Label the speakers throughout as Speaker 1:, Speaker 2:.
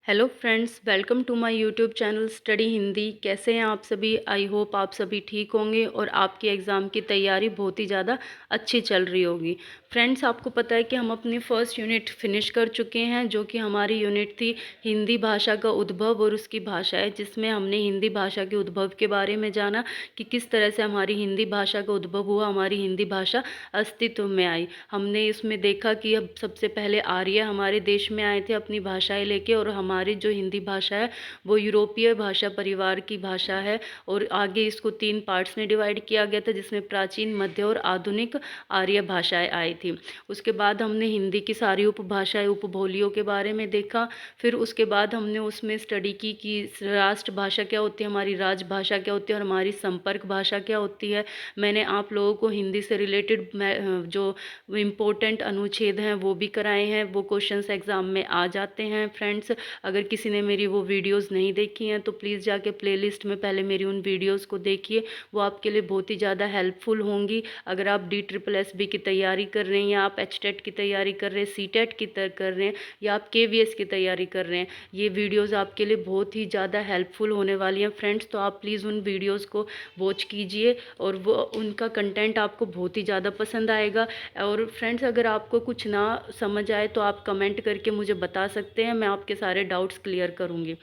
Speaker 1: Hello friends, welcome to my YouTube channel study Hindi. कैसे हैं आप सभी? आई होप आप सभी ठीक होंगे और आपकी एग्ज़ाम की तैयारी बहुत ही ज़्यादा अच्छी चल रही होगी। फ्रेंड्स, आपको पता है कि हम अपनी फ़र्स्ट यूनिट फिनिश कर चुके हैं, जो कि हमारी यूनिट थी हिंदी भाषा का उद्भव और उसकी भाषाएं, जिसमें हमने हिंदी भाषा के उद्भव के बारे में जाना कि किस तरह से हमारी हिंदी भाषा का उद्भव हुआ, हमारी हिंदी भाषा अस्तित्व में आई। हमने इसमें देखा कि अब सबसे पहले आर्य हमारे देश में आए थे अपनी भाषाएं लेके, और हमारी जो हिंदी भाषा है वो यूरोपीय भाषा परिवार की भाषा है। और आगे इसको 3 पार्ट्स में डिवाइड किया गया था, जिसमें प्राचीन, मध्य और आधुनिक आर्य भाषाएं आई थी। उसके बाद हमने हिंदी की सारी उपभाषाएं, उपबोलियों के बारे में देखा। फिर उसके बाद हमने उसमें स्टडी की कि राष्ट्रभाषा क्या होती है, हमारी राजभाषा क्या होती है और हमारी संपर्क भाषा क्या होती है। मैंने आप लोगों को हिंदी से रिलेटेड जो इम्पोर्टेंट अनुच्छेद हैं वो भी कराए हैं, वो क्वेश्चंस एग्ज़ाम में आ जाते हैं। फ्रेंड्स, अगर किसी ने मेरी वो वीडियोस नहीं देखी हैं तो प्लीज़ जाके प्लेलिस्ट में पहले मेरी उन वीडियोस को देखिए, वो आपके लिए बहुत ही ज़्यादा हेल्पफुल होंगी। अगर आप DSSB की तैयारी कर रहे हैं, या आप HTET की तैयारी कर रहे हैं, CTET की कर रहे हैं, या आप KVS की तैयारी कर रहे हैं, ये वीडियोज़ आपके लिए बहुत ही ज़्यादा हेल्पफुल होने वाली हैं फ्रेंड्स। तो आप प्लीज़ उन वीडियोज़ को वॉच कीजिए और वो उनका कंटेंट आपको बहुत ही ज़्यादा पसंद आएगा। और फ्रेंड्स, अगर आपको कुछ ना समझ आए तो आप कमेंट करके मुझे बता सकते हैं, मैं आपके सारे डाउट्स क्लियर करूँगी।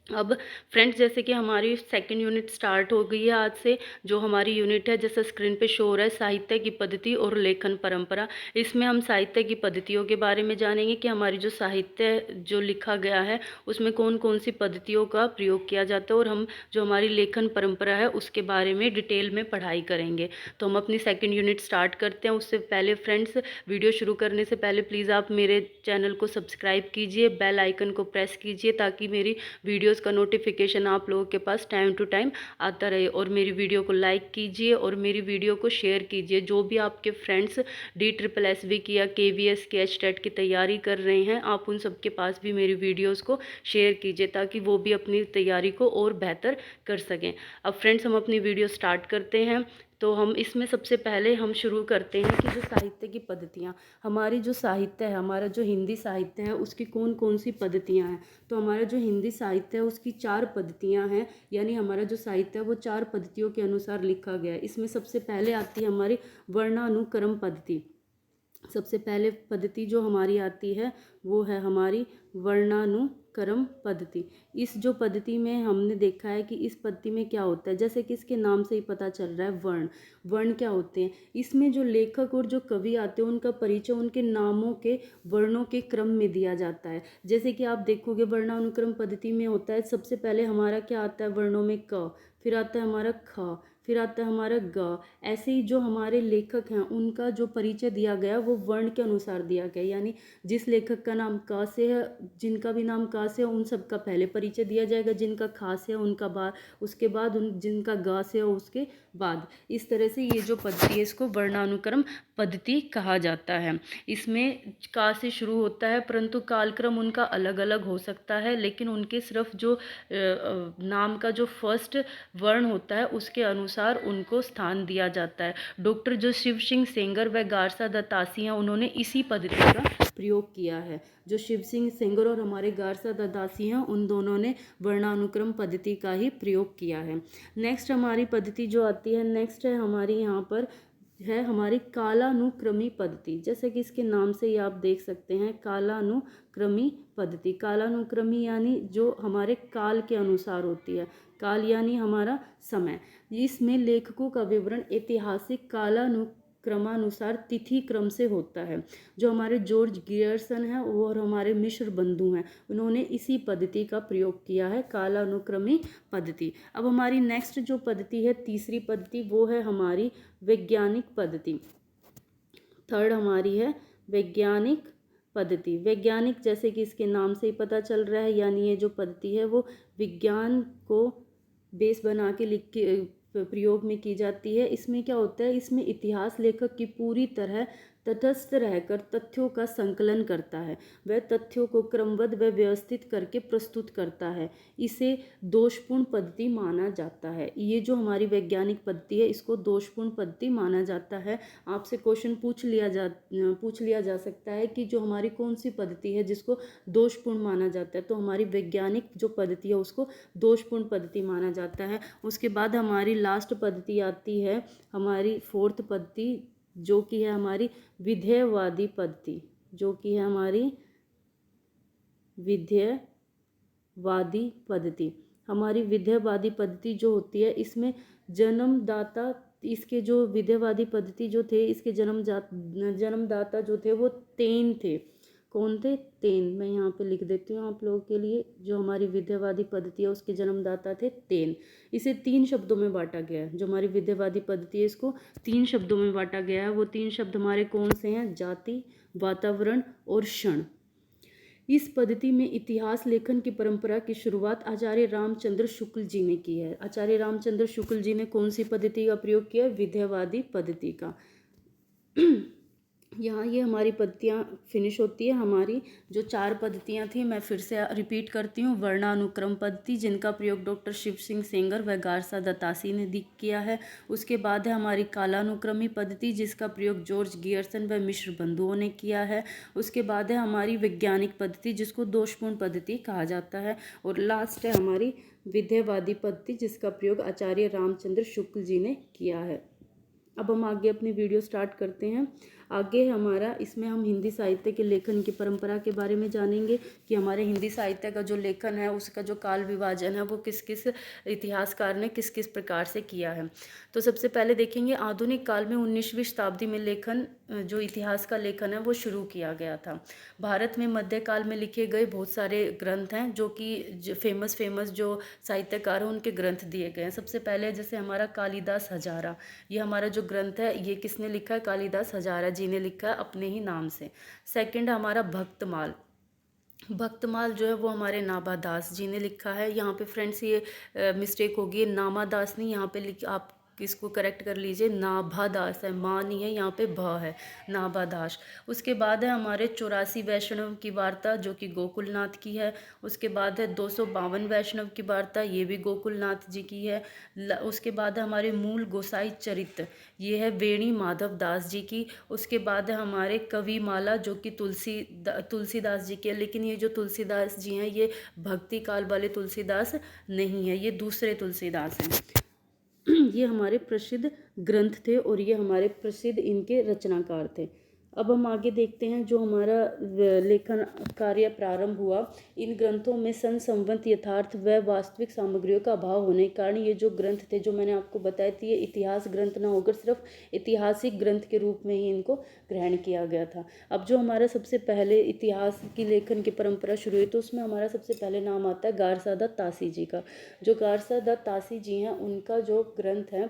Speaker 1: अब फ्रेंड्स, जैसे कि हमारी सेकंड यूनिट स्टार्ट हो गई है आज से। जो हमारी यूनिट है, जैसे स्क्रीन पे शो हो रहा है, साहित्य की पद्धति और लेखन परंपरा। इसमें हम साहित्य की पद्धतियों के बारे में जानेंगे कि हमारी जो साहित्य जो लिखा गया है उसमें कौन कौन सी पद्धतियों का प्रयोग किया जाता है, और हम जो हमारी लेखन परंपरा है उसके बारे में डिटेल में पढ़ाई करेंगे। तो हम अपनी सेकेंड यूनिट स्टार्ट करते हैं। उससे पहले फ्रेंड्स, वीडियो शुरू करने से पहले प्लीज़ आप मेरे चैनल को सब्सक्राइब कीजिए, बेल आइकन को प्रेस कीजिए, ताकि मेरी वीडियोज़ का नोटिफिकेशन आप लोगों के पास टाइम टू टाइम आता रहे। और मेरी वीडियो को लाइक कीजिए और मेरी वीडियो को शेयर कीजिए। जो भी आपके फ्रेंड्स DSSB की या KVS की, HTET की तैयारी कर रहे हैं, आप उन सबके पास भी मेरी वीडियोस को शेयर कीजिए, ताकि वो भी अपनी तैयारी को और बेहतर कर सकें। अब फ्रेंड्स, हम अपनी वीडियो स्टार्ट करते हैं। तो हम इसमें सबसे पहले हम शुरू करते हैं कि जो साहित्य की पद्धतियाँ, हमारी जो साहित्य है, हमारा जो हिंदी साहित्य है, उसकी कौन कौन सी पद्धतियाँ हैं। तो हमारा जो हिंदी साहित्य है उसकी 4 पद्धतियाँ हैं, यानी हमारा जो साहित्य है वो 4 पद्धतियों के अनुसार लिखा गया है। इसमें सबसे पहले आती है हमारी वर्णानुक्रम पद्धति। सबसे पहले पद्धति जो हमारी आती है वो है हमारी वर्णानुक्रम पद्धति। इस जो पद्धति में हमने देखा है कि इस पद्धति में क्या होता है, जैसे कि इसके नाम से ही पता चल रहा है, वर्ण। वर्ण क्या होते हैं? इसमें जो लेखक और जो कवि आते हैं उनका परिचय उनके नामों के वर्णों के क्रम में दिया जाता है। जैसे कि आप देखोगे वर्णानुक्रम पद्धति में होता है, सबसे पहले हमारा क्या आता है वर्णों में क, फिर आता है हमारा ख, फिर आता है हमारा ग। ऐसे ही जो हमारे लेखक हैं उनका जो परिचय दिया गया वो वर्ण के अनुसार दिया गया, यानी जिस लेखक का नाम क से है, जिनका भी नाम क से है, उन सबका पहले परिचय दिया जाएगा, जिनका ख से है उनका बाद, उसके बाद उन जिनका ग से है उसके बाद। इस तरह से ये जो पद्धति है इसको वर्णानुक्रम पद्धति कहा जाता है। इसमें का से शुरू होता है, परंतु कालक्रम उनका अलग अलग हो सकता है, लेकिन उनके सिर्फ जो नाम का जो फर्स्ट वर्ण होता है उसके अनुसार उनको स्थान दिया जाता है। डॉक्टर जो शिव सिंह सेंगर व गारसा दत्तासी हैं, उन्होंने इसी पद्धति का प्रयोग किया है। जो शिव सिंह सेंगर और हमारे गारसा दत्तासी हैं, उन दोनों ने वर्णानुक्रम पद्धति का ही प्रयोग किया है। नेक्स्ट हमारी पद्धति जो आती है, नेक्स्ट है हमारी यहाँ पर है हमारी कालानुक्रमी पद्धति। जैसे कि इसके नाम से ही आप देख सकते हैं, कालानुक्रमी पद्धति। कालानुक्रमी यानी जो हमारे काल के अनुसार होती है। काल यानी हमारा समय। इसमें लेखकों का विवरण ऐतिहासिक कालानुक्रमानुसार तिथि क्रम से होता है। जो हमारे जॉर्ज गियर्सन हैं वो और हमारे मिश्र बंधु हैं, उन्होंने इसी पद्धति का प्रयोग किया है, कालानुक्रमी पद्धति। अब हमारी नेक्स्ट जो पद्धति है, तीसरी पद्धति, वो है हमारी वैज्ञानिक पद्धति। थर्ड हमारी है वैज्ञानिक पद्धति। वैज्ञानिक, जैसे कि इसके नाम से ही पता चल रहा है, यानी ये जो पद्धति है वो विज्ञान को बेस बना के लिख के प्रयोग में की जाती है। इसमें क्या होता है, इसमें इतिहास लेखक की पूरी तरह तटस्थ रहकर तथ्यों का संकलन करता है। वह तथ्यों को क्रमबद्ध व व्यवस्थित करके प्रस्तुत करता है। इसे दोषपूर्ण पद्धति माना जाता है। ये जो हमारी वैज्ञानिक पद्धति है इसको दोषपूर्ण पद्धति माना जाता है। आपसे क्वेश्चन पूछ लिया जा सकता है कि जो हमारी कौन सी पद्धति है जिसको दोषपूर्ण माना जाता है, तो हमारी वैज्ञानिक जो पद्धति है उसको दोषपूर्ण पद्धति माना जाता है। उसके बाद हमारी लास्ट पद्धति आती है, हमारी फोर्थ पद्धति, जो कि है हमारी विधेयवादी पद्धति, जो कि है हमारी विधेयवादी पद्धति। हमारी विधेयवादी पद्धति जो होती है इसमें जन्मदाता, इसके जो विधेयवादी पद्धति जो थे इसके जन्मदाता जो थे वो तेन थे। कौन थे? तेन। मैं यहाँ पे लिख देती हूँ आप लोगों के लिए। जो हमारी विधेयवादी पद्धति है उसके जन्मदाता थे तेन। इसे 3 शब्दों में बांटा गया है। जो हमारी विधेयवादी पद्धति है इसको 3 शब्दों में बांटा गया है। वो 3 शब्द हमारे कौन से हैं? जाति, वातावरण और क्षण। इस पद्धति में इतिहास लेखन की परंपरा की शुरुआत आचार्य रामचंद्र शुक्ल जी ने की है। आचार्य रामचंद्र शुक्ल जी ने कौन सी पद्धति का प्रयोग किया? विधेयवादी पद्धति का। यहाँ ये हमारी पद्धतियाँ फिनिश होती है। हमारी जो 4 पद्धतियाँ थी मैं फिर से रिपीट करती हूँ। वर्णानुक्रम पद्धति, जिनका प्रयोग डॉक्टर शिव सिंह सेंगर व गारसा दत्तासी ने किया है। उसके बाद है हमारी कालानुक्रमी पद्धति, जिसका प्रयोग जॉर्ज गियर्सन व मिश्र बंधुओं ने किया है। उसके बाद है हमारी वैज्ञानिक पद्धति, जिसको दोषपूर्ण पद्धति कहा जाता है। और लास्ट है हमारी विधेयवादी पद्धति, जिसका प्रयोग आचार्य रामचंद्र शुक्ल जी ने किया है। अब हम आगे अपनी वीडियो स्टार्ट करते हैं। आगे हमारा इसमें हम हिंदी साहित्य के लेखन की परंपरा के बारे में जानेंगे कि हमारे हिंदी साहित्य का जो लेखन है उसका जो काल विभाजन है वो किस किस इतिहासकार ने किस किस प्रकार से किया है। तो सबसे पहले देखेंगे आधुनिक काल में 19वीं शताब्दी में लेखन, जो इतिहास का लेखन है वो शुरू किया गया था। भारत में मध्यकाल में लिखे गए बहुत सारे ग्रंथ हैं जो कि फेमस जो साहित्यकार हैं उनके ग्रंथ दिए गए हैं। सबसे पहले जैसे हमारा कालिदास हजारा, ये हमारा जो ग्रंथ है ये किसने लिखा है? कालिदास हजारा जी ने लिखा है अपने ही नाम से। सेकंड हमारा भक्तमाल। भक्तमाल जो है वो हमारे नाभादास जी ने लिखा है। यहाँ पे फ्रेंड्स ये मिस्टेक होगी, नामादास नहीं, यहाँ पे आप इसको करेक्ट कर लीजिए, नाभादास है, माँ नहीं है, यहाँ पे भ है, नाभादास। उसके बाद है हमारे 84 वैष्णव की वार्ता, जो कि गोकुलनाथ की है। उसके बाद है 252 वैष्णव की वार्ता, ये भी गोकुलनाथ जी की है। उसके बाद है हमारे मूल गोसाई चरित्र, ये है वेणी माधव दास जी की। उसके बाद है हमारे कविमाला, जो कि तुलसीदास जी की है। लेकिन ये जो तुलसीदास जी हैं ये भक्ति काल वाले तुलसीदास नहीं है, ये दूसरे तुलसीदास हैं। ये हमारे प्रसिद्ध ग्रंथ थे और ये हमारे प्रसिद्ध इनके रचनाकार थे। अब हम आगे देखते हैं जो हमारा लेखन कार्य प्रारंभ हुआ। इन ग्रंथों में संवत यथार्थ व वास्तविक सामग्रियों का अभाव होने के कारण ये जो ग्रंथ थे जो मैंने आपको बताए थे ये इतिहास ग्रंथ ना होकर सिर्फ ऐतिहासिक ग्रंथ के रूप में ही इनको ग्रहण किया गया था। अब जो हमारा सबसे पहले इतिहास की लेखन की परंपरा शुरू हुई तो उसमें हमारा सबसे पहले नाम आता है गारसा दत्त तासी जी का। जो गारसा दत्त तासी जी हैं उनका जो ग्रंथ है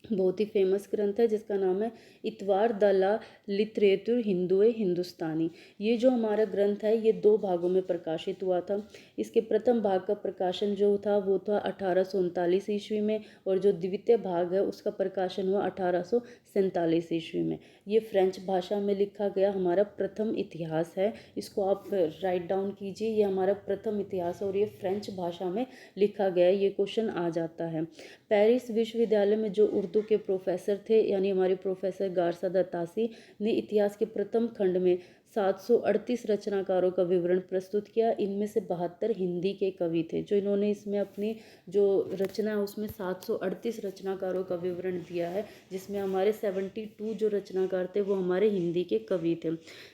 Speaker 1: बहुत ही फेमस ग्रंथ है जिसका नाम है इतवार द ला लिटरेचर हिंदुए हिंदुस्तानी। ये जो हमारा ग्रंथ है ये 2 भागों में प्रकाशित हुआ था। इसके प्रथम भाग का प्रकाशन जो था वो था 1839 ईस्वी में और जो द्वितीय भाग है उसका प्रकाशन हुआ 1847 ईस्वी में। ये फ्रेंच भाषा में लिखा गया हमारा प्रथम इतिहास है। इसको आप राइट डाउन कीजिए, ये हमारा प्रथम इतिहास है और ये फ्रेंच भाषा में लिखा गया है। ये क्वेश्चन आ जाता है। पेरिस विश्वविद्यालय में जो उर्दू के प्रोफेसर थे यानी हमारे प्रोफेसर गारसा दत्त तासी ने इतिहास के प्रथम खंड में 738 रचनाकारों का विवरण प्रस्तुत किया। इनमें से 72 हिंदी के कवि थे। जो इन्होंने इसमें अपनी जो रचना है उसमें 738 रचनाकारों का विवरण दिया है, जिसमें हमारे 72 जो रचनाकार थे वो हमारे हिंदी के कवि थे।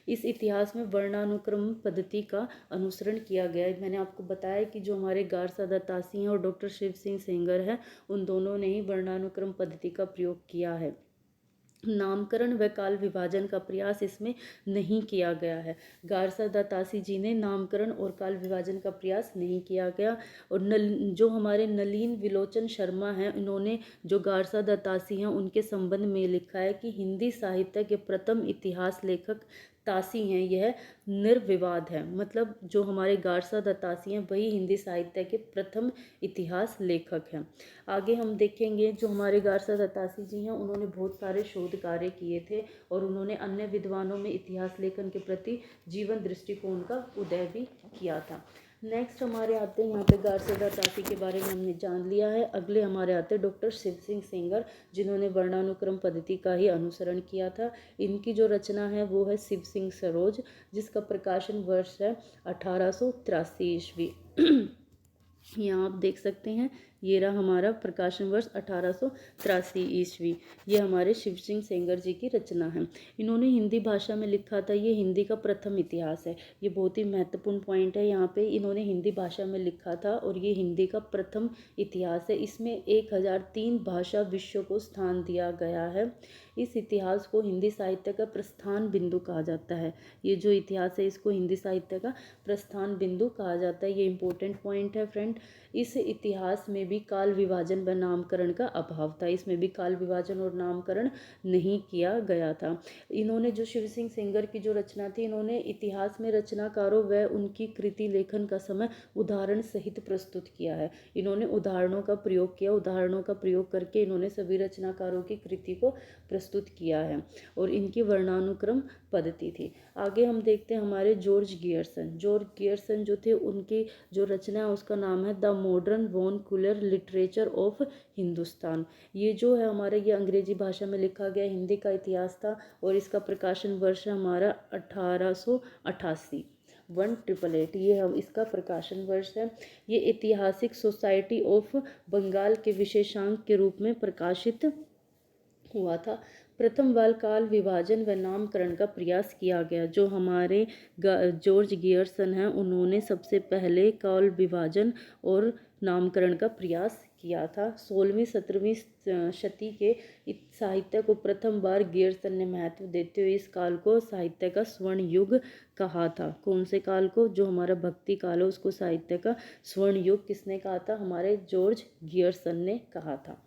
Speaker 1: इस इतिहास में वर्णानुक्रम पद्धति का अनुसरण किया गया है। मैंने आपको बताया कि जो हमारे गारसा दत्त तासी हैं और डॉक्टर शिव सिंह सेंगर हैं उन दोनों ने ही वर्णानुक्रम पद्धति का प्रयोग किया है। नामकरण व काल विभाजन का प्रयास इसमें नहीं किया गया है। गारसा दत्त तासी जी ने नामकरण और काल विभाजन का प्रयास नहीं किया गया। और जो हमारे नलिन विलोचन शर्मा हैं इन्होंने जो गारसा दत्त तासी हैं उनके संबंध में लिखा है कि हिंदी साहित्य के प्रथम इतिहास लेखक तासी हैं यह निर्विवाद है। मतलब जो हमारे गारसा दत्तासी हैं वही हिंदी साहित्य के प्रथम इतिहास लेखक हैं। आगे हम देखेंगे जो हमारे गारसा दत्तासी जी हैं उन्होंने बहुत सारे शोध कार्य किए थे और उन्होंने अन्य विद्वानों में इतिहास लेखन के प्रति जीवन दृष्टिकोण का उदय भी किया था। नेक्स्ट हमारे आते हैं यहाँ पे गारसा दत्तासी के बारे में हमने जान लिया है। अगले हमारे आते हैं डॉक्टर शिव सिंह सेंगर, जिन्होंने वर्णानुक्रम पद्धति का ही अनुसरण किया था। इनकी जो रचना है वो है शिव सिंह सरोज, जिसका प्रकाशन वर्ष है 1883 ईस्वी। यहाँ आप देख सकते हैं ये रहा हमारा प्रकाशन वर्ष 1883 ईस्वी। ये हमारे शिव सिंह सेंगर जी की रचना है। इन्होंने हिंदी भाषा में लिखा था। ये हिंदी का प्रथम इतिहास है। ये बहुत ही महत्वपूर्ण पॉइंट है यहाँ पे। इन्होंने हिंदी भाषा में लिखा था और ये हिंदी का प्रथम इतिहास है। इसमें 1003 भाषा विषयों को स्थान दिया गया है। इस इतिहास को हिंदी साहित्य का प्रस्थान बिंदु कहा जाता है। ये जो इतिहास है इसको हिंदी साहित्य का प्रस्थान बिंदु कहा जाता है। ये इंपॉर्टेंट पॉइंट है फ्रेंड। इस इतिहास में भी काल विभाजन व नामकरण का अभाव था। इसमें भी काल विभाजन और नामकरण नहीं किया गया था। इन्होंने जो शिव सिंह सेंगर की जो रचना थी, इन्होंने इतिहास में रचनाकारों व उनकी कृति लेखन का समय उदाहरण सहित प्रस्तुत किया है। इन्होंने उदाहरणों का प्रयोग किया। उदाहरणों का प्रयोग करके इन्होंने सभी रचनाकारों की कृति को प्रस्तुत किया है और इनकी वर्णानुक्रम पद्धति थी। आगे हम देखते हैं हमारे जॉर्ज गियर्सन। जॉर्ज गियर्सन जो थे उनकी जो रचना है उसका नाम है the modern vernacular literature of Hindustan. ये जो है हमारे ये अंग्रेजी भाषा में लिखा गया हिंदी का इतिहास था और इसका प्रकाशन वर्ष है हमारा 1888 1888। ये हम इसका प्रकाशन वर्ष है। ये ऐतिहासिक सोसाइटी ऑफ बंगाल के विशेषांक के रूप में प्रकाशित हुआ था। प्रथम बार काल विभाजन व नामकरण का प्रयास किया गया। जो हमारे जॉर्ज गियर्सन हैं उन्होंने सबसे पहले काल विभाजन और नामकरण का प्रयास किया था। 16वीं 17वीं शती के साहित्य को प्रथम बार गियर्सन ने महत्व देते हुए इस काल को साहित्य का स्वर्ण युग कहा था। कौन से काल को? जो हमारा भक्ति काल है उसको साहित्य का स्वर्ण युग किसने कहा था? हमारे जॉर्ज गियर्सन ने कहा था।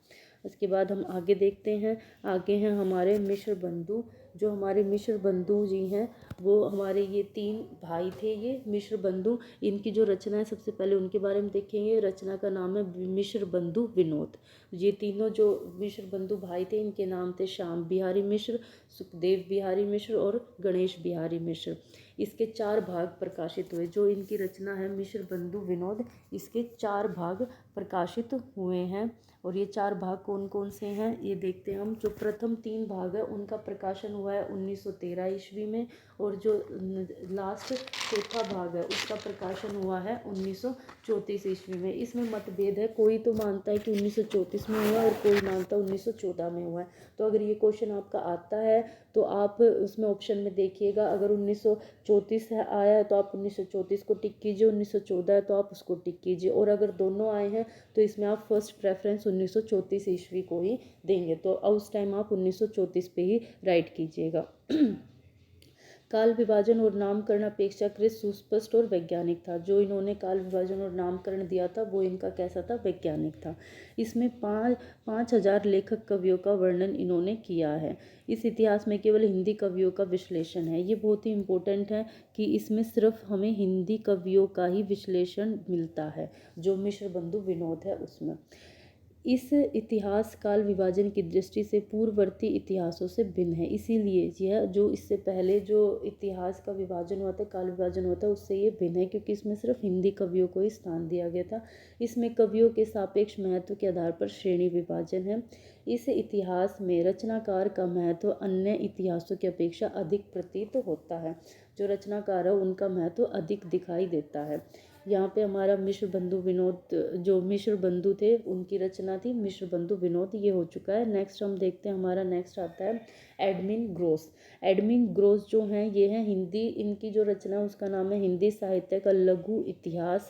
Speaker 1: उसके बाद हम आगे देखते हैं। आगे हैं हमारे मिश्र बंधु। जो हमारे मिश्र बंधु जी हैं वो हमारे ये 3 भाई थे। ये मिश्र बंधु, इनकी जो रचना है सबसे पहले उनके बारे में देखेंगे। रचना का नाम है मिश्र बंधु विनोद। ये तीनों जो मिश्र बंधु भाई थे इनके नाम थे श्याम बिहारी मिश्र, सुखदेव बिहारी मिश्र और गणेश बिहारी मिश्र। इसके 4 भाग प्रकाशित हुए। जो इनकी रचना है मिश्र बंधु विनोद, इसके 4 भाग प्रकाशित हुए हैं। और ये 4 भाग कौन कौन से हैं ये देखते हैं हम। जो प्रथम 3 भाग है उनका प्रकाशन हुआ है 1913 ईस्वी में और जो लास्ट चौथा भाग है उसका प्रकाशन हुआ है 1934 ईस्वी में। इसमें मतभेद है। कोई तो मानता है कि 1934 में हुआ और कोई मानता है 1914 में हुआ है। तो अगर ये क्वेश्चन आपका आता है तो आप उसमें ऑप्शन में देखिएगा। अगर 1934 आया है तो आप 1934 को टिक कीजिए, 1914 है तो आप उसको टिक कीजिए। और अगर दोनों आए हैं तो इसमें आप फर्स्ट प्रेफरेंस 1934 ईस्वी को ही देंगे। तो उस टाइम आप 1934 पे ही राइट कीजिएगा। काल विभाजन और नामकरण अपेक्षाकृत सुस्पष्ट और वैज्ञानिक था। जो इन्होंने काल विभाजन और नामकरण दिया था वो इनका कैसा था? वैज्ञानिक था। इसमें 5,000 लेखक कवियों का वर्णन इन्होंने किया है। इस इतिहास में केवल हिंदी कवियों का विश्लेषण है। ये बहुत ही इम्पोर्टेंट है कि इसमें सिर्फ हमें हिंदी कवियों का ही विश्लेषण मिलता है। जो मिश्र बंधु विनोद है उसमें। इस इतिहास काल विभाजन की दृष्टि से पूर्ववर्ती इतिहासों से भिन्न है। इसीलिए यह जो इससे पहले जो इतिहास का विभाजन हुआ था, काल विभाजन हुआ था, उससे ये भिन्न है क्योंकि इसमें सिर्फ हिंदी कवियों को ही स्थान दिया गया था। इसमें कवियों के सापेक्ष महत्व के आधार पर श्रेणी विभाजन है। इस इतिहास में रचनाकार का महत्व अन्य इतिहासों की अपेक्षा अधिक प्रतीत होता है। जो रचनाकार है उनका महत्व अधिक दिखाई देता है। यहाँ पे हमारा मिश्र बंधु विनोद, जो मिश्र बंधु थे उनकी रचना थी मिश्र बंधु विनोद, ये हो चुका है। नेक्स्ट हम देखते हैं। हमारा नेक्स्ट आता है एडमिन ग्रोस। एडमिन ग्रोस जो हैं ये हैं हिंदी, इनकी जो रचना है उसका नाम है हिंदी साहित्य का लघु इतिहास।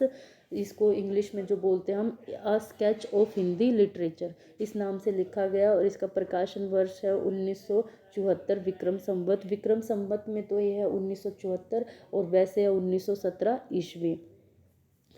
Speaker 1: इसको इंग्लिश में जो बोलते हैं हम a sketch of Hindi literature, इस नाम से लिखा गया और इसका प्रकाशन वर्ष है 1974 विक्रम संवत। विक्रम संवत में तो ये है 1974 और वैसे है 1917 ईस्वी।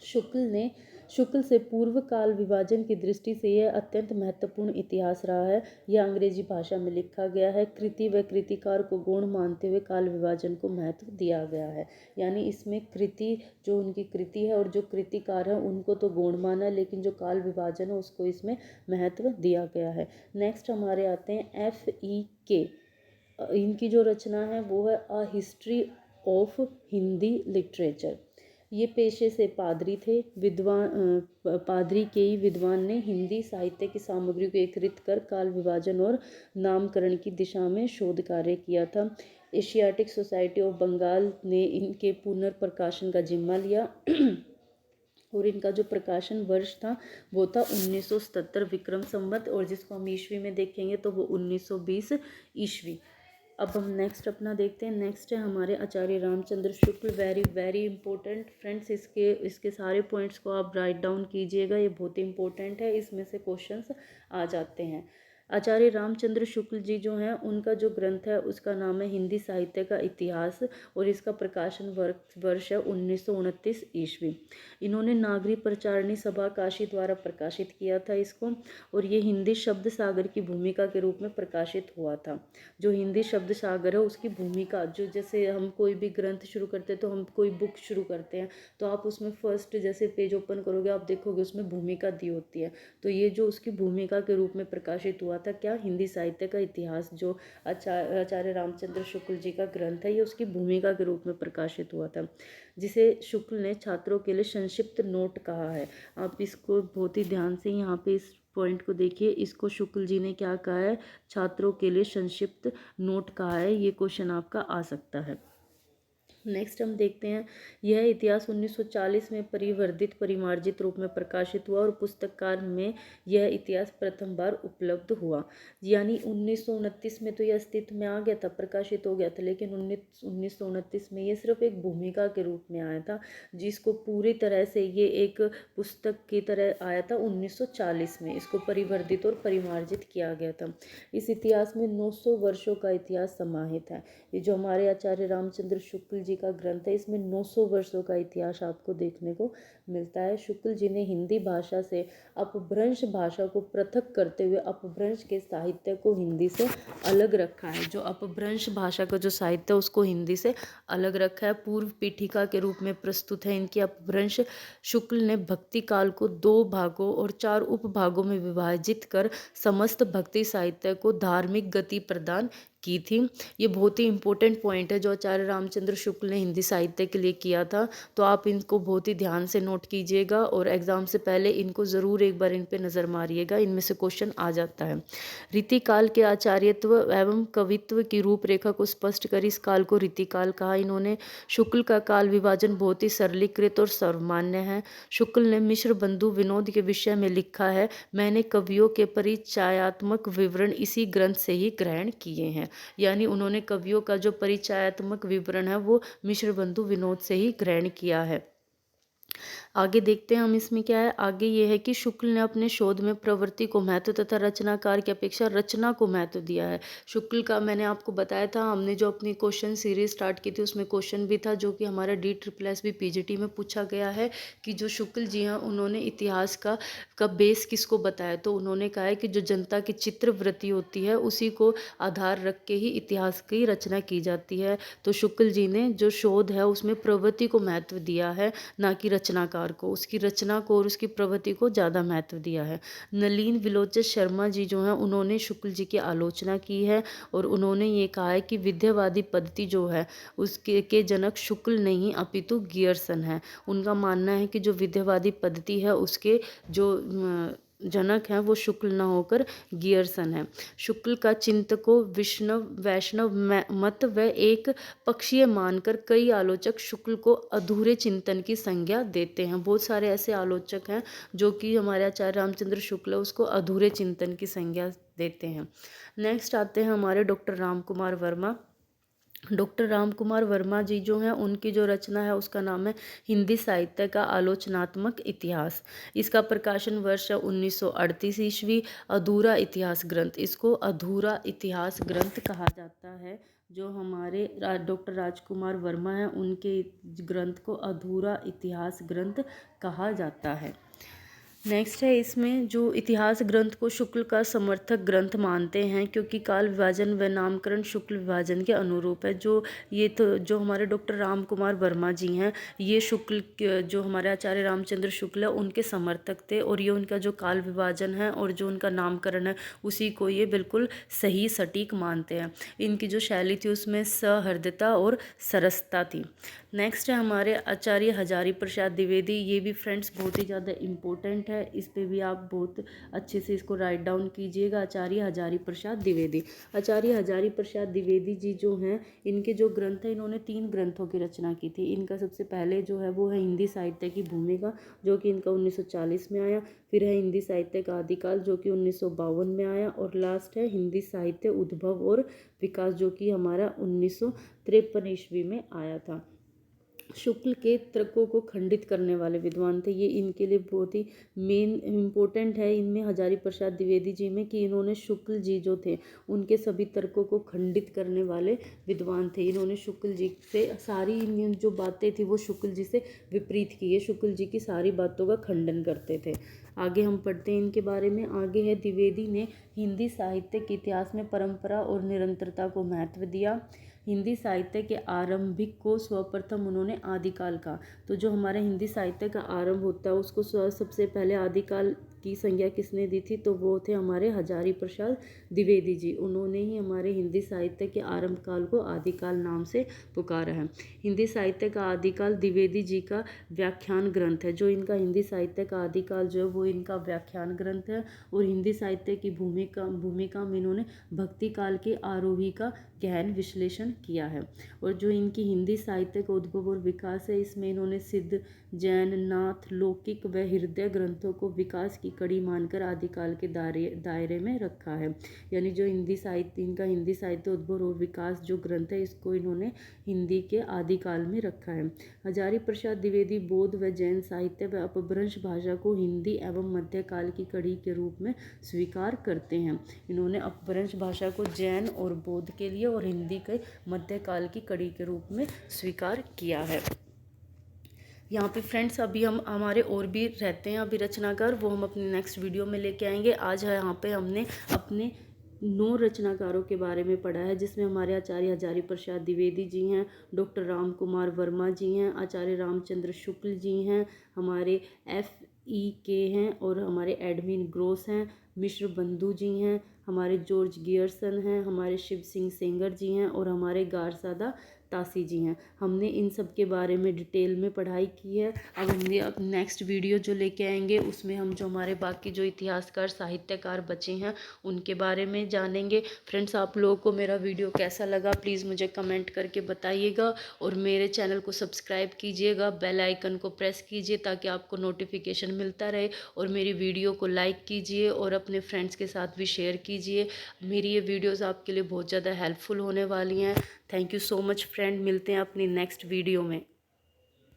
Speaker 1: शुक्ल से पूर्व काल विभाजन की दृष्टि से यह अत्यंत महत्वपूर्ण इतिहास रहा है। यह अंग्रेजी भाषा में लिखा गया है। कृति व कृतिकार को गौण मानते हुए काल विभाजन को महत्व दिया गया है। यानी इसमें कृति, जो उनकी कृति है, और जो कृतिकार है उनको तो गौण माना है, लेकिन जो काल विभाजन है उसको इसमें महत्व दिया गया है। नेक्स्ट हमारे आते हैं FEK। इनकी जो रचना है वो है a history of Hindi literature. ये पेशे से पादरी थे। पादरी के ही विद्वान ने हिंदी साहित्य की सामग्री को एकत्रित कर काल विभाजन और नामकरण की दिशा में शोध कार्य किया था। एशियाटिक सोसाइटी ऑफ बंगाल ने इनके पुनर्प्रकाशन का जिम्मा लिया और इनका जो प्रकाशन वर्ष था वो था 1977 विक्रम संवत, और जिसको हम ईस्वी में देखेंगे तो वो 1920 ईस्वी। अब हम नेक्स्ट अपना देखते हैं। नेक्स्ट है हमारे आचार्य Ramchandra Shukla. Very very important friends, इसके सारे पॉइंट्स को आप राइट डाउन कीजिएगा, ये बहुत ही इंपॉर्टेंट है, इसमें से क्वेश्चंस आ जाते हैं। आचार्य रामचंद्र शुक्ल जी जो हैं, उनका जो ग्रंथ है उसका नाम है हिंदी साहित्य का इतिहास, और इसका प्रकाशन वर्ष है 1929 ईस्वी। इन्होंने नागरी प्रचारणी सभा काशी द्वारा प्रकाशित किया था इसको, और ये हिंदी शब्द सागर की भूमिका के रूप में प्रकाशित हुआ था। जो हिंदी शब्द सागर है उसकी भूमिका, जो जैसे हम कोई भी ग्रंथ शुरू करते हैं तो हम कोई बुक शुरू करते हैं तो आप उसमें फर्स्ट जैसे पेज ओपन करोगे आप देखोगे उसमें भूमिका दी होती है। तो ये जो उसकी भूमिका के रूप में प्रकाशित हुआ था क्या, हिंदी साहित्य का इतिहास, जो आचार्य रामचंद्र शुक्ल जी का ग्रंथ है, ये उसकी भूमिका के रूप में प्रकाशित हुआ था, जिसे शुक्ल ने छात्रों के लिए संक्षिप्त नोट कहा है। आप इसको बहुत ही ध्यान से यहाँ पे इस पॉइंट को देखिए, इसको शुक्ल जी ने क्या कहा है, छात्रों के लिए संक्षिप्त नोट कहा है। ये क्वेश्चन आपका आ सकता है। नेक्स्ट हम देखते हैं, यह इतिहास 1940 में परिवर्धित परिमार्जित रूप में प्रकाशित हुआ और पुस्तककार में यह इतिहास प्रथम बार उपलब्ध हुआ। यानी 1929 में तो यह अस्तित्व में आ गया था, प्रकाशित हो गया था, लेकिन 1929 में ये सिर्फ एक भूमिका के रूप में आया था, जिसको पूरी तरह से ये एक पुस्तक की तरह आया था 1940 में। इसको परिवर्धित और परिमार्जित किया गया था। इस इतिहास में 900 वर्षों का इतिहास समाहित है। ये जो हमारे आचार्य रामचंद्र शुक्ल जी का ग्रंथ है, इसमें 900 वर्षों का इतिहास आपको देखने को मिलता है। शुक्ल जी ने हिंदी भाषा से अपभ्रंश भाषा को पृथक करते हुए अपभ्रंश के साहित्य को हिंदी से अलग रखा है। जो अपभ्रंश भाषा का जो साहित्य है उसको हिंदी से अलग रखा है। पूर्व पीठिका के रूप में प्रस्तुत है इनकी अपभ्रंश। शुक्ल ने भक्ति काल को 2 भागों और 4 उपभागों में विभाजित कर समस्त भक्ति साहित्य को धार्मिक गति प्रदान की थी। ये बहुत ही इंपॉर्टेंट पॉइंट है जो आचार्य रामचंद्र शुक्ल ने हिंदी साहित्य के लिए किया था, तो आप इनको बहुत ही ध्यान से नोट कीजिएगा और एग्जाम से पहले इनको ज़रूर एक बार इन पे नज़र मारिएगा, इनमें से क्वेश्चन आ जाता है। रीतिकाल के आचार्यत्व एवं कवित्व की रूपरेखा को स्पष्ट कर इस काल को रीतिकाल कहा इन्होंने। शुक्ल का काल विभाजन बहुत ही सरलीकृत और सर्वमान्य है। शुक्ल ने मिश्र बंधु विनोद के विषय में लिखा है, मैंने कवियों के परिचयात्मक विवरण इसी ग्रंथ से ही ग्रहण किए हैं। यानी उन्होंने कवियों का जो परिचयात्मक विवरण है वो मिश्र बंधु विनोद से ही ग्रहण किया है। आगे देखते हैं हम इसमें क्या है। आगे ये है कि शुक्ल ने अपने शोध में प्रवृत्ति को महत्व तथा रचनाकार की अपेक्षा रचना को महत्व दिया है। शुक्ल का मैंने आपको बताया था, हमने जो अपनी क्वेश्चन सीरीज स्टार्ट की थी उसमें क्वेश्चन भी था जो कि हमारा DSSS PGT में पूछा गया है कि जो शुक्ल जी हैं उन्होंने इतिहास का बेस किसको बताया, तो उन्होंने कहा है कि जो जनता की चित्रवृत्ति होती है उसी को आधार रख के ही इतिहास की रचना की जाती है। तो शुक्ल जी ने जो शोध है उसमें प्रवृत्ति को महत्व दिया है, ना कि रचनाकार को। उसकी रचना को और उसकी प्रवृत्ति को ज़्यादा महत्व दिया है। नलिन विलोचन शर्मा जी जो हैं उन्होंने शुक्ल जी की आलोचना की है और उन्होंने ये कहा है कि विद्यावादी पद्धति जो है उसके जनक शुक्ल नहीं अपितु गियर्सन है। उनका मानना है कि जो विद्यावादी पद्धति है उसके जो जनक हैं वो शुक्ल न होकर गियर्सन है। शुक्ल का चिंतकों वैष्णव मत व एक पक्षीय मानकर कई आलोचक शुक्ल को अधूरे चिंतन की संज्ञा देते हैं। बहुत सारे ऐसे आलोचक हैं जो कि हमारे आचार्य रामचंद्र शुक्ल उसको अधूरे चिंतन की संज्ञा देते हैं। नेक्स्ट आते हैं हमारे डॉक्टर राम कुमार वर्मा। डॉक्टर राम कुमार वर्मा जी जो हैं उनकी जो रचना है उसका नाम है हिंदी साहित्य का आलोचनात्मक इतिहास। इसका प्रकाशन वर्ष है 1938 ईस्वी। अधूरा इतिहास ग्रंथ, इसको अधूरा इतिहास ग्रंथ कहा जाता है। जो हमारे डॉक्टर राजकुमार वर्मा हैं उनके ग्रंथ को अधूरा इतिहास ग्रंथ कहा जाता है। नेक्स्ट है, इसमें जो इतिहास ग्रंथ को शुक्ल का समर्थक ग्रंथ मानते हैं क्योंकि काल विभाजन व नामकरण शुक्ल विभाजन के अनुरूप है। जो हमारे डॉक्टर राम कुमार वर्मा जी हैं, ये जो हमारे आचार्य रामचंद्र शुक्ल है उनके समर्थक थे, और ये उनका जो काल विभाजन है और जो उनका नामकरण है उसी को ये बिल्कुल सही सटीक मानते हैं। इनकी जो शैली थी उसमें सहृदयता और सरसता थी। नेक्स्ट है हमारे आचार्य हजारी प्रसाद द्विवेदी। ये भी फ्रेंड्स बहुत ही ज़्यादा इम्पोर्टेंट है, इस पे भी आप बहुत अच्छे से इसको राइट डाउन कीजिएगा। आचार्य हजारी प्रसाद द्विवेदी, आचार्य हजारी प्रसाद द्विवेदी जी जो हैं, इनके जो ग्रंथ है, इन्होंने 3 ग्रंथों की रचना की थी। इनका सबसे पहले जो है वो है हिंदी साहित्य की भूमिका, जो कि इनका 1940 में आया। फिर है हिंदी साहित्य का आदिकाल, जो कि 1952 में आया। और लास्ट है हिंदी साहित्य उद्भव और विकास, जो कि हमारा 1953 ईस्वी में आया था। शुक्ल के तर्कों को खंडित करने वाले विद्वान थे ये, इनके लिए बहुत ही मेन इम्पोर्टेंट है इनमें हजारी प्रसाद द्विवेदी जी में कि इन्होंने शुक्ल जी जो थे उनके सभी तर्कों को खंडित करने वाले विद्वान थे। इन्होंने शुक्ल जी से सारी जो बातें थी वो शुक्ल जी से विपरीत की है, शुक्ल जी की सारी बातों का खंडन करते थे। आगे हम पढ़ते हैं इनके बारे में। आगे है, द्विवेदी ने हिंदी साहित्य के इतिहास में परंपरा और निरंतरता को महत्व दिया। हिंदी साहित्य के आरंभिक को सर्वप्रथम उन्होंने आदिकाल कहा। तो जो हमारे हिंदी साहित्य का आरंभ होता है उसको सबसे पहले आदिकाल की संज्ञा किसने दी थी, तो वो थे हमारे हजारी प्रसाद द्विवेदी जी। उन्होंने ही हमारे हिंदी साहित्य के आरंभ काल को आदिकाल नाम से पुकारा है। हिंदी साहित्य का आदिकाल द्विवेदी जी का व्याख्यान ग्रंथ है। जो इनका हिंदी साहित्य का आदिकाल जो है वो इनका व्याख्यान ग्रंथ है। और हिंदी साहित्य की भूमिका में इन्होंने भक्ति काल के आरोही का गहन विश्लेषण किया है। और जो इनकी हिंदी साहित्य का उद्भव और विकास है, इसमें इन्होंने सिद्ध, जैन, नाथ, लौकिक व हृदय ग्रंथों को विकास की कड़ी मानकर आदिकाल के दायरे में रखा है। यानी जो इनका हिंदी साहित्य उद्भव और विकास जो ग्रंथ है इसको इन्होंने हिंदी के आदिकाल में रखा है। हजारी प्रसाद द्विवेदी बौद्ध व जैन साहित्य व अपभ्रंश भाषा को हिंदी एवं मध्यकाल की कड़ी के रूप में स्वीकार करते हैं। इन्होंने अपभ्रंश भाषा को जैन और बौद्ध के लिए और हिंदी के मध्यकाल की कड़ी के रूप में स्वीकार किया है। यहाँ पे फ्रेंड्स अभी हम हमारे और भी रहते हैं अभी रचनाकार, वो हम अपने नेक्स्ट वीडियो में लेके आएंगे। आज है यहाँ पे हमने अपने 9 रचनाकारों के बारे में पढ़ा है, जिसमें हमारे आचार्य हजारी प्रसाद द्विवेदी जी हैं, डॉक्टर राम कुमार वर्मा जी हैं, आचार्य रामचंद्र शुक्ल जी हैं, हमारे FEK हैं, और हमारे एडविन ग्रोस हैं, मिश्र बंधु जी हैं, हमारे जॉर्ज गियर्सन हैं, हमारे शिव सिंह सेंगर जी हैं, और हमारे गारसादा तासी जी हैं। हमने इन सब के बारे में डिटेल में पढ़ाई की है। अब हम नेक्स्ट वीडियो जो लेके आएंगे उसमें हम जो हमारे बाकी जो इतिहासकार साहित्यकार बचे हैं उनके बारे में जानेंगे। फ्रेंड्स, आप लोगों को मेरा वीडियो कैसा लगा प्लीज़ मुझे कमेंट करके बताइएगा, और मेरे चैनल को सब्सक्राइब कीजिएगा, बेल आइकन को प्रेस कीजिए ताकि आपको नोटिफिकेशन मिलता रहे, और मेरी वीडियो को लाइक कीजिए और अपने फ्रेंड्स के साथ भी शेयर कीजिए। मेरी ये वीडियोज़ आपके लिए बहुत ज़्यादा हेल्पफुल होने वाली हैं। Thank you so much friend, मिलते हैं अपनी नेक्स्ट वीडियो में।